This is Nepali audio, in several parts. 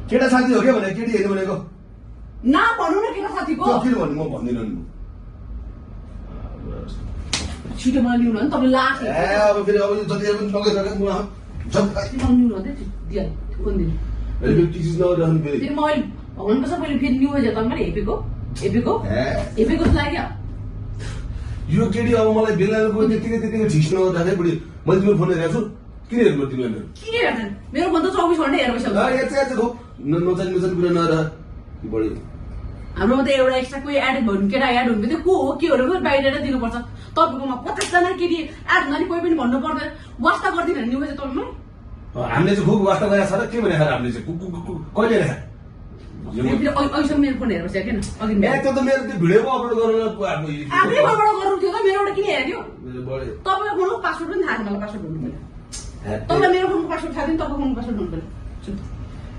केटा साथी हो क्या भने केटी हेर्नु भनेको ना भन्नु न केटा साथीको किन भन्नु म भन्दिनँ नि छिटो मलाई लिउनु नि तपाईँ लाख अब फेरि अब जति पनि नगइरहेको म लिउनु भन्दै दिया फोन दिनु अहिले चिज नगरिरहनु फेरि फेरि मैले भन्नुपर्छ पहिले फेरि न्यु भएछ तपाईँ हेपेको हेपेको हेपेको लाग्यो यो केटी अब मलाई बेलाको त्यतिकै ठिस नगर्दाखेरि बुढी मैले तिम्रो फोन हेरेको छु किन हेर्नु तिमीले किन हेर्दैन मेरो फोन त 24 घण्टा हेरेको छ नचाहिने कुरा नगर बढी हाम्रोमा त एउटा एक्स्ट्रा कोही एड भन्नु केटा एड हुनु त्यो को हो के हो बाहिर दिनुपर्छ तपाईँकोमा 50 जना केटी एड हुँदा नि कोही पनि भन्नु पर्दैन वास्ता गरिदिनु नि न्युज तपाईँमा हामीले चाहिँ खुब वास्ता गरेको छ र के भनेको हामीले चाहिँ कहिले राख अहिलेसम्म मेरो फोन हेरेको छ किन अघि त्यो त मेरो त्यो भिडियोको अपलोड गरेर आफ्नै फोनबाट गर्नु थियो त मेरोबाट किन हेऱ्यो तपाईँको फोनको पासवर्ड पनि थाहा छ मलाई पासवर्ड भन्नु पर्यो तपाईँलाई मेरो फोनको पासवर्ड थाहा थियो तपाईँको फोनको पासवर्ड भन्नु पर्यो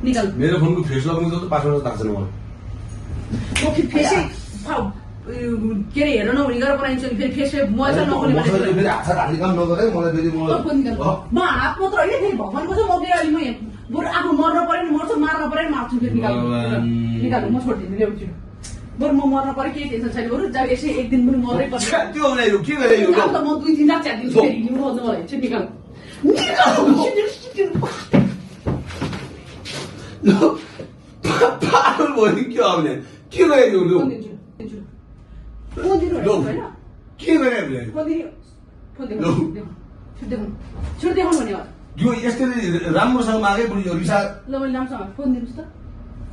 निकाल मेरो फोनको फेस लग्नु त पासवर्ड थाहा छैन मलाई फेसै के अरे हेर्न नहुने गरेर बनाइन्छ नि फेरि फेस मोबाइल नहुने फेरि हात हाल्ने काम नगरे मलाई फेरि म हात मात्र होइन फेरि भगवान्को चाहिँ मग्ने अलि म बरु आफू मर्न पऱ्यो नि मर्छु मार्न पऱ्यो नि मार्छु फेरि निकाल्नु म छोडिदिनु ल्याउँछु बरु म मर्न पऱ्यो केही टेन्सन छैन बरु जब यसै एक दिन पनि मर्नै पर्छ त्यो के गरे यो त म 2-3 रात च्यातिदिन्छु फेरि हिँड्नु खोज्नु मलाई चाहिँ पागल भयो नि के आउने के गरे यो लु के गरे यो यस्तै राम्रोसँग मागे बुढी रिसा ल मैले राम्रोसँग फोन दिनुहोस् त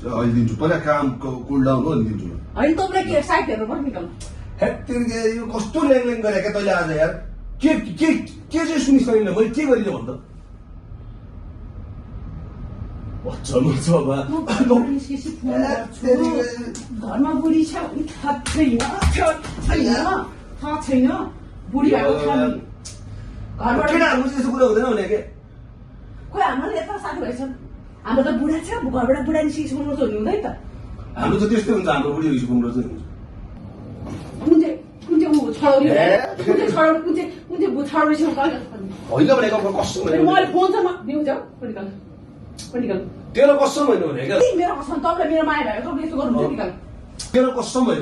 अहिले दिन्छु पहिला कामको कुल डाउन हो नि दिन्छु होइन तपाईँलाई के साइड हेर्नु पर्छ निकाल्नु हेत्तेरिके यो कस्तो ल्याङ गरे क्या तैँले आज यार के चाहिँ सुनिस् तैँले मैले के गरिदियो भन् त घरमा बुढी छ थाहा छैन बुढी भएको छ नि घरबाट केटाहरूको त्यस्तो कुरा हुँदैन भने के खोइ हाम्रो यता साथीभाइ छन् हाम्रो त बुढा छ घरबाट बुढा निस्किसक्नु पर्छ हुनु हुँदैन त हाम्रो त त्यस्तै हुन्छ हाम्रो बुढी भइसक्नु पर्छ कुन चाहिँ छडौरी छडौरी छ होइन भनेको कस्तो मैले फोन छ दिउँछ तेरो कसम होइन भने क्या मेरो कसम तपाईँलाई मेरो माया भएको तपाईँले यस्तो गर्नुहुन्छ निकाल्नु तेरो कसम होइन